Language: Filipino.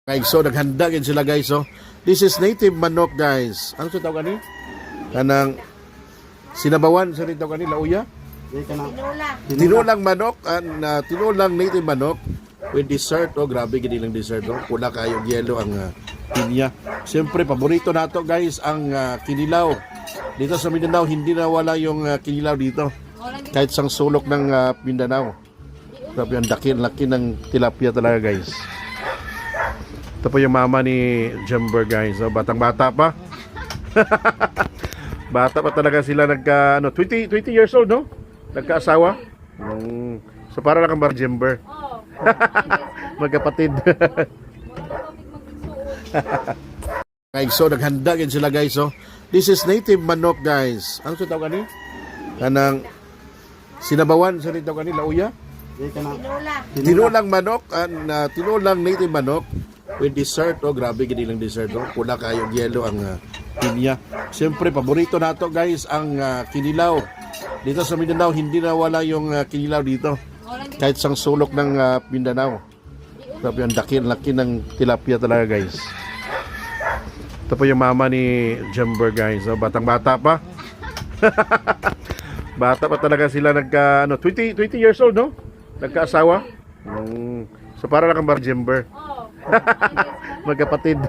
Guys, so naghanda gid sila guys. So this is native manok guys. Ano sa tawag ani? Kanang sinabawan sa rin tawag ani lauya. Tinulang manok tinulang native manok with dessert. Oh, grabe gid ilang dessert. Oh. Pula kayo yelo ang pinya. Siyempre paborito nato guys ang kinilaw. Dito sa Mindanao hindi nawala yung kinilaw dito. Kahit sang sulok ng Mindanao. Grabe ang laki ng tilapia talaga guys. Ito po yung mama ni Jember guys. So, batang-bata pa. Bata pa talaga sila 20 years old, no? Nagkaasawa. So para lang kang Jember. Magkapatid. Guys, so naghanda gid sila guys. So this is native manok guys. Ano sa tawag ani? Kanang sinabawan sa rin tawag ani lauya. Tinulang manok tinulang native manok with dessert. Oh, grabe gid ilang dessert. Oh. Pula kayo yelo ang pinya. Siyempre paborito nato guys ang kinilaw. Dito sa Mindanao hindi nawala yung kinilaw dito. Kahit sang sulok ng Mindanao. Grabe ang laki ng tilapia talaga guys. Ito po yung mama ni Jember guys. So, batang-bata pa. Bata pa talaga sila 20 years old, no? Nagkaasawa. So para lang kang Jember. Magkapatid.